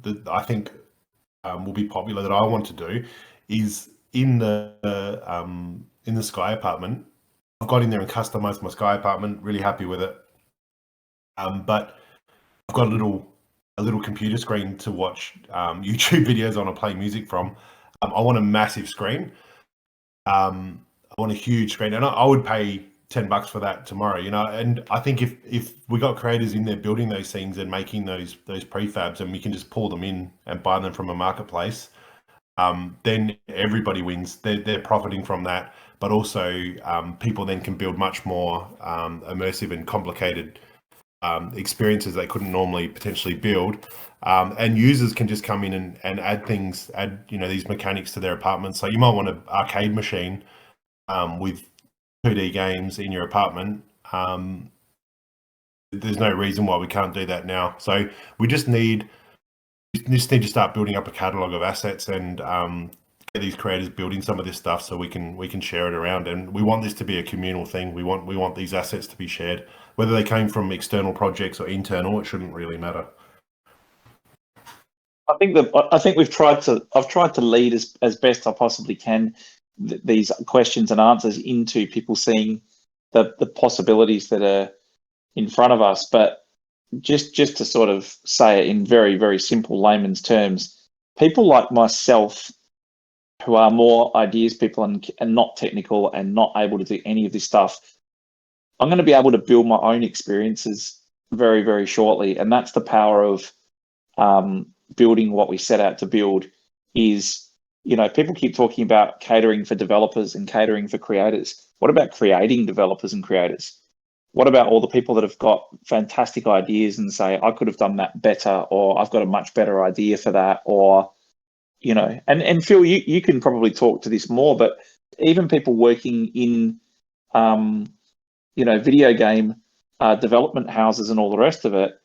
that I think will be popular that I want to do is in the Sky apartment. I've got in there and customized my Sky apartment. Really happy with it. But I've got a little computer screen to watch YouTube videos on or play music from. I want a massive screen. I want a huge screen, and I would pay $10 for that tomorrow. And I think if we got creators in there building those things and making those prefabs, and we can just pull them in and buy them from a marketplace, then everybody wins. They're profiting from that, but also people then can build much more immersive and complicated experiences they couldn't normally potentially build, and users can just come in and add these mechanics to their apartments. So you might want an arcade machine with 2D games in your apartment. There's no reason why we can't do that now. So we just need to start building up a catalog of assets and get these creators building some of this stuff so we can share it around. And we want this to be a communal thing. We want these assets to be shared, whether they came from external projects or internal. It shouldn't really matter. I think I've tried to lead as best I possibly can these questions and answers into people seeing the possibilities that are in front of us. But just to sort of say it in very, very simple layman's terms, people like myself who are more ideas people and not technical and not able to do any of this stuff, I'm going to be able to build my own experiences very, very shortly. And that's the power of building what we set out to build. Is, people keep talking about catering for developers and catering for creators. What about creating developers and creators? What about all the people that have got fantastic ideas and say, I could have done that better, or I've got a much better idea for that, or, and Phil, you can probably talk to this more, but even people working in, video game development houses and all the rest of it,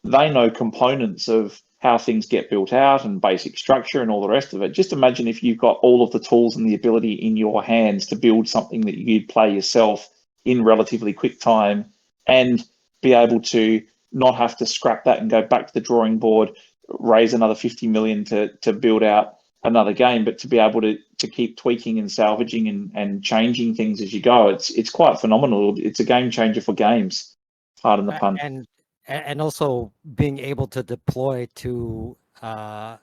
they know components of how things get built out and basic structure and all the rest of it. Just imagine if you've got all of the tools and the ability in your hands to build something that you'd play yourself in relatively quick time, and be able to not have to scrap that and go back to the drawing board, raise another 50 million to build out another game, but to be able to keep tweaking and salvaging and changing things as you go. It's quite phenomenal. It's a game changer for games. Pardon the pun. And also being able to deploy to a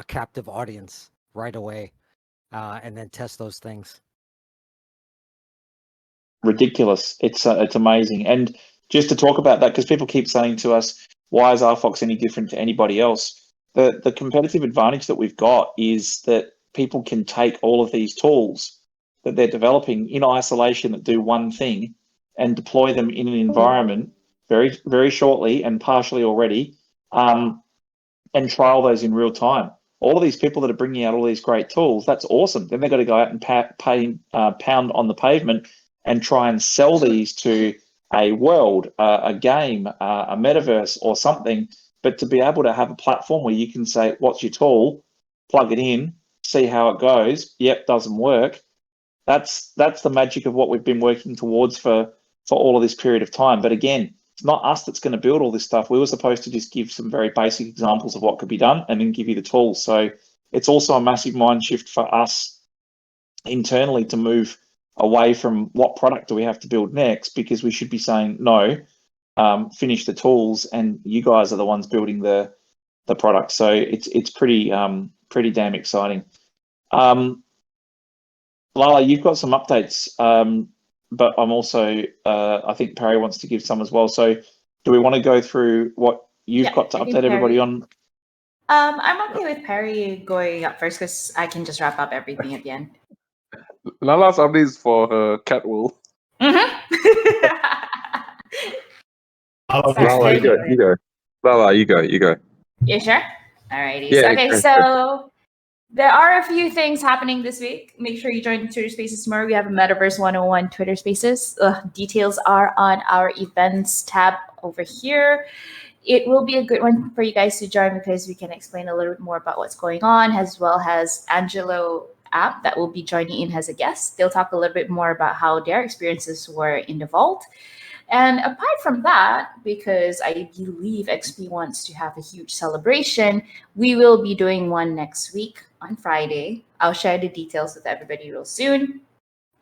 captive audience right away, and then test those things. Ridiculous. It's amazing. And just to talk about that, because people keep saying to us, why is RFOX any different to anybody else? The competitive advantage that we've got is that people can take all of these tools that they're developing in isolation that do one thing and deploy them in an environment very, very shortly and partially already, and trial those in real time. All of these people that are bringing out all these great tools, that's awesome. Then they've got to go out and pound on the pavement and try and sell these to a world, a game, a metaverse or something. But to be able to have a platform where you can say, what's your tool, plug it in, see how it goes. Yep, doesn't work. That's the magic of what we've been working towards for all of this period of time. But again, it's not us that's going to build all this stuff. We were supposed to just give some very basic examples of what could be done and then give you the tools. So it's also a massive mind shift for us internally to move away from what product do we have to build next, because we should be saying, no, finish the tools and you guys are the ones building the product. So it's pretty damn exciting. Lala, you've got some updates, but I'm also, I think Perry wants to give some as well. So do we want to go through what you've got to update everybody on? I'm okay with Perry going up first because I can just wrap up everything at the end. Lala's updates for her cat wool. Lala, you go. Lala, you go. You sure? Alrighty. Yeah, Okay, sure. so There are a few things happening this week. Make sure you join the Twitter Spaces tomorrow. We have a Metaverse 101 Twitter Spaces. Details are on our events tab over here. It will be a good one for you guys to join because we can explain a little bit more about what's going on, as well as Angelo App that will be joining in as a guest. They'll talk a little bit more about how their experiences were in the Vault. And apart from that, because I believe XP wants to have a huge celebration, we will be doing one next week on Friday. I'll share the details with everybody real soon.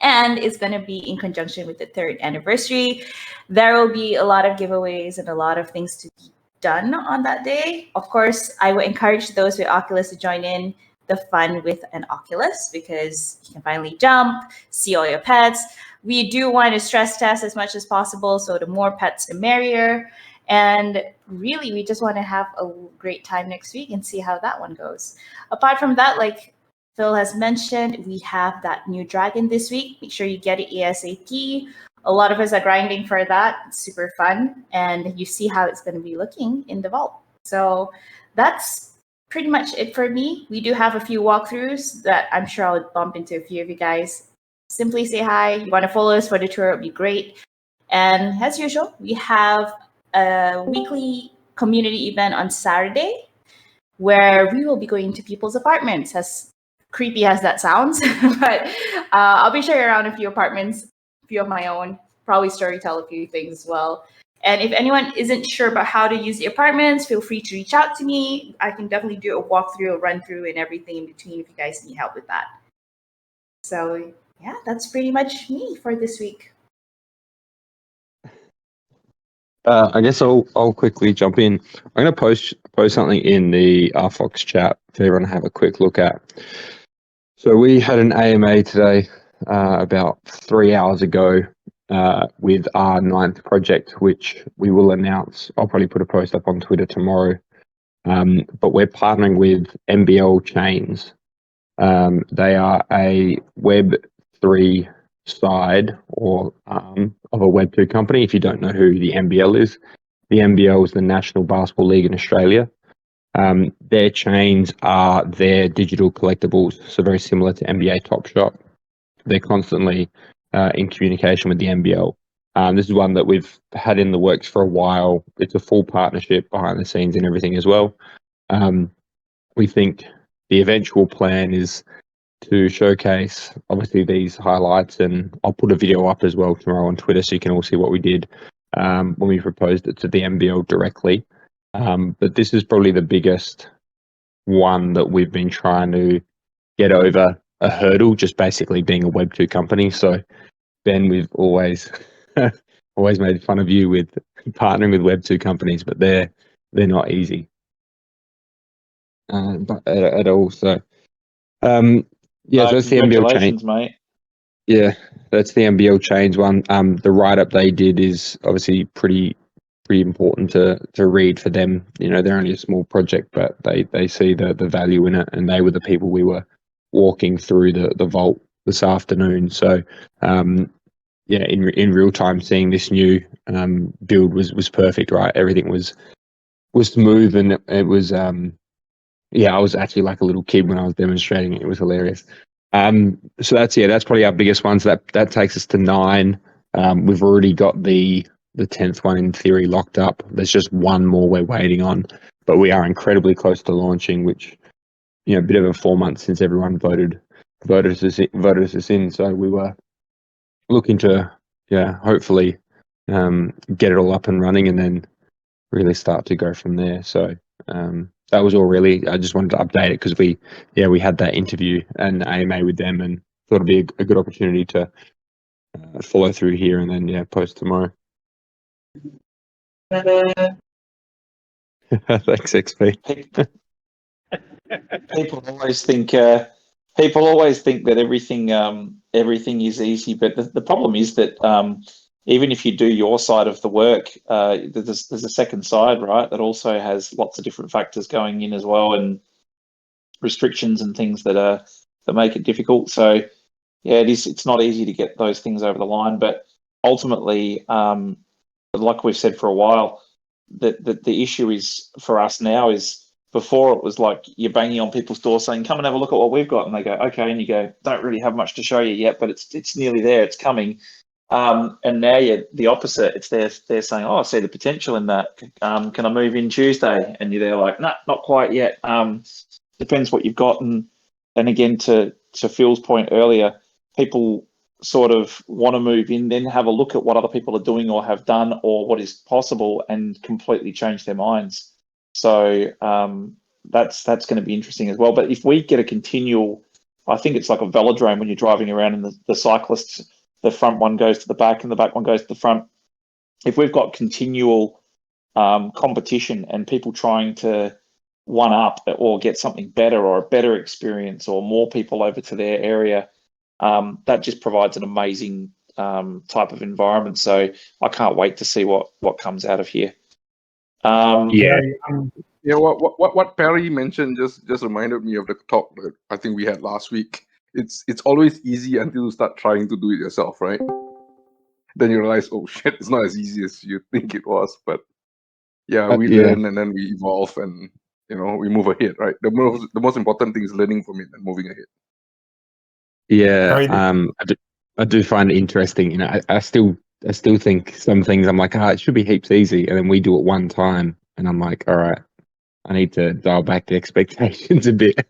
And it's going to be in conjunction with the 3rd anniversary. There will be a lot of giveaways and a lot of things to be done on that day. Of course, I would encourage those with Oculus to join in the fun with an Oculus because you can finally jump, see all your pets. We do want to stress test as much as possible, so the more pets, the merrier. And really, we just want to have a great time next week and see how that one goes. Apart from that, like Phil has mentioned, we have that new dragon this week. Make sure you get it ASAP. A lot of us are grinding for that. It's super fun. And you see how it's going to be looking in the vault. So that's pretty much it for me. We do have a few walkthroughs that I'm sure I'll bump into a few of you guys. Simply say hi. You want to follow us for the tour, it would be great. And as usual, we have a weekly community event on Saturday where we will be going to people's apartments, as creepy as that sounds. But I'll be showing around a few apartments, a few of my own, probably storytell a few things as well. And if anyone isn't sure about how to use the apartments, feel free to reach out to me. I can definitely do a walkthrough, a run through, and everything in between if you guys need help with that. So yeah, that's pretty much me for this week. I guess I'll quickly jump in. I'm going to post something in the RFOX chat for everyone to have a quick look at. So we had an AMA today about 3 hours ago with our 9th project, which we will announce. I'll probably put a post up on Twitter tomorrow. But we're partnering with NBL Chainz. They are a Web3 side or arm of a Web2 company. If you don't know who the NBL is, the NBL is the National Basketball League in Australia. Their chains are their digital collectibles, so very similar to NBA Top Shot. They're constantly in communication with the NBL. This is one that we've had in the works for a while. It's a full partnership behind the scenes and everything as well. We think the eventual plan is to showcase obviously these highlights, and I'll put a video up as well tomorrow on Twitter so you can all see what we did when we proposed it to the NBL directly. But this is probably the biggest one that we've been trying to get over a hurdle, just basically being a Web2 company. So Ben, we've always made fun of you with partnering with Web2 companies, but they're not easy. But at all. So yeah, so that's the NBL Chainz, mate. Yeah, that's the NBL Chainz one. The write-up they did is obviously pretty important to read for them. You know, they're only a small project, but they see the value in it, and they were the people we were walking through the vault this afternoon. So yeah, in real time, seeing this new build was perfect, right? Everything was smooth, and it was yeah, I was actually like a little kid when I was demonstrating it. It was hilarious. So that's probably our biggest one. So that takes us to 9. We've already got the 10th one in theory locked up. There's just one more we're waiting on, but we are incredibly close to launching, which, you know, a bit over 4 months since everyone voted us in. So we were looking to, yeah, hopefully get it all up and running and then really start to go from there. So that was all really. I just wanted to update it because we had that interview and AMA with them, and thought it'd be a good opportunity to follow through here and then post tomorrow. Thanks, XP. People always think that everything is easy, but the problem is that even if you do your side of the work, there's a second side, right, that also has lots of different factors going in as well, and restrictions and things that make it difficult. So yeah, it's not easy to get those things over the line, but ultimately, like we've said for a while, that the issue is for us now is before it was like you're banging on people's doors saying, come and have a look at what we've got. And they go, okay. And you go, don't really have much to show you yet, but it's nearly there. It's coming. And now you're the opposite. It's they're saying, oh, I see the potential in that. Can I move in Tuesday? And you're there like, nah, not quite yet. Depends what you've got. And again, to Phil's point earlier, people sort of want to move in, then have a look at what other people are doing or have done or what is possible and completely change their minds. So that's going to be interesting as well. But if we get a continual, I think it's like a velodrome when you're driving around and the cyclists, the front one goes to the back and the back one goes to the front. If we've got continual competition and people trying to one up or get something better or a better experience or more people over to their area, that just provides an amazing type of environment. So I can't wait to see what comes out of here. What Perry mentioned just reminded me of the talk that I think we had last week. It's always easy until you start trying to do it yourself, right? Then you realize, oh shit, it's not as easy as you think it was. But we learn and then we evolve and we move ahead, right? The most important thing is learning from it and moving ahead. Yeah, I do find it interesting. I still think some things I'm like, it should be heaps easy, and then we do it one time, and I'm like, all right, I need to dial back the expectations a bit.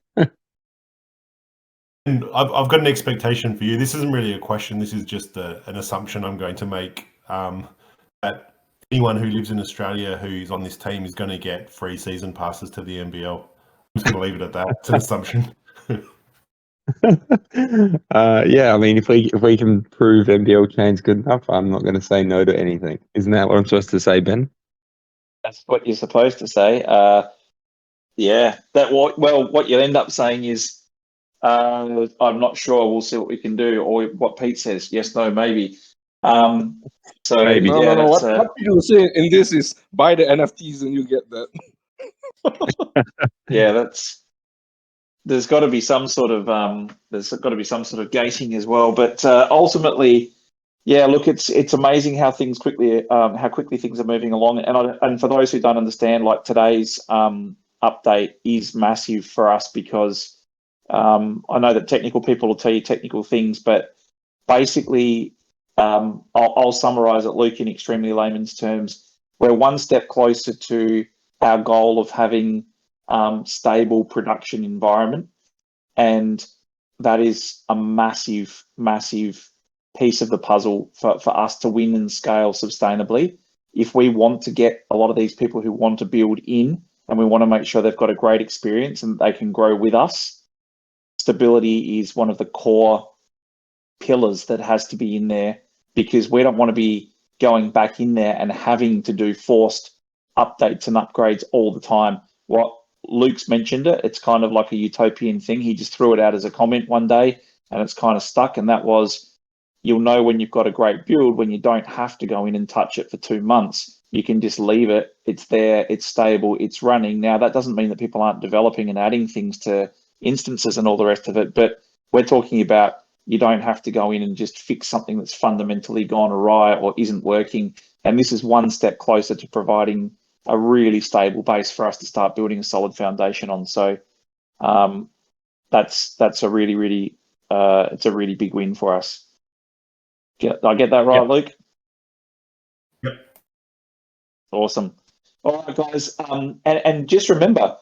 And I've got an expectation for you. This isn't really a question. This is just an assumption I'm going to make. That anyone who lives in Australia who's on this team is going to get free season passes to the NBL. I'm just going to leave it at that. It's an assumption. Yeah, I mean, if we can prove NBL Chainz good enough, I'm not going to say no to anything. Isn't that what I'm supposed to say, Ben? That's what you're supposed to say. What you'll end up saying is, I'm not sure. We'll see what we can do, or what Pete says. Yes, no, maybe. Maybe. No. What people say in this is buy the NFTs and you get that. There's got to be some sort of gating as well. But ultimately, look, it's amazing how quickly things are moving along. And for those who don't understand, like today's update is massive for us because I know that technical people will tell you technical things, but basically, I'll summarize it, Luke, in extremely layman's terms. We're one step closer to our goal of having stable production environment, and that is a massive piece of the puzzle for us to win and scale sustainably. If we want to get a lot of these people who want to build in, and we want to make sure they've got a great experience and they can grow with us, stability is one of the core pillars that has to be in there, because we don't want to be going back in there and having to do forced updates and upgrades all the time. What Luke's mentioned it's kind of like a utopian thing. He just threw it out as a comment one day and it's kind of stuck. And that was, you'll know when you've got a great build when you don't have to go in and touch it for 2 months. You can just leave it. It's there, it's stable, it's running. Now, that doesn't mean that people aren't developing and adding things to instances and all the rest of it, but we're talking about you don't have to go in and just fix something that's fundamentally gone awry or isn't working. And this is one step closer to providing a really stable base for us to start building a solid foundation on. So that's a really it's a really big win for us. Did I get that right, Yep. Luke? Yep. Awesome. All right, guys. And just remember,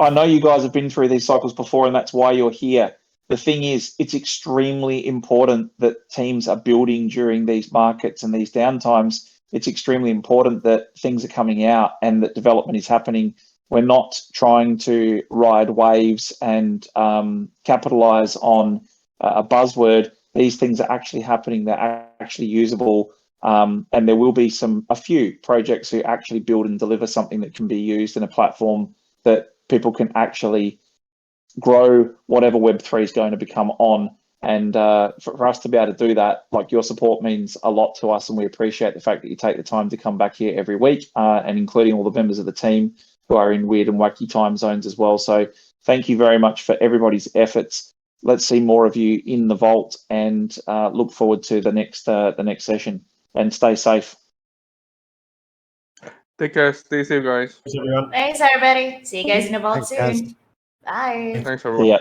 I know you guys have been through these cycles before, and that's why you're here. The thing is, it's extremely important that teams are building during these markets and these downtimes. It's extremely important that things are coming out and that development is happening. We're not trying to ride waves and capitalize on a buzzword. These things are actually happening. They're actually usable. And there will be a few projects who actually build and deliver something that can be used in a platform that people can actually grow whatever Web3 is going to become on. And for us to be able to do that, like, your support means a lot to us, and we appreciate the fact that you take the time to come back here every week, and including all the members of the team who are in weird and wacky time zones as well. So thank you very much for everybody's efforts. Let's see more of you in the vault, and look forward to the next session, and stay safe. Take care. Stay safe, guys. Thanks, everyone. Thanks, everybody. See you guys in the vault Thanks, guys. soon. Bye. Thanks, See everyone. ya.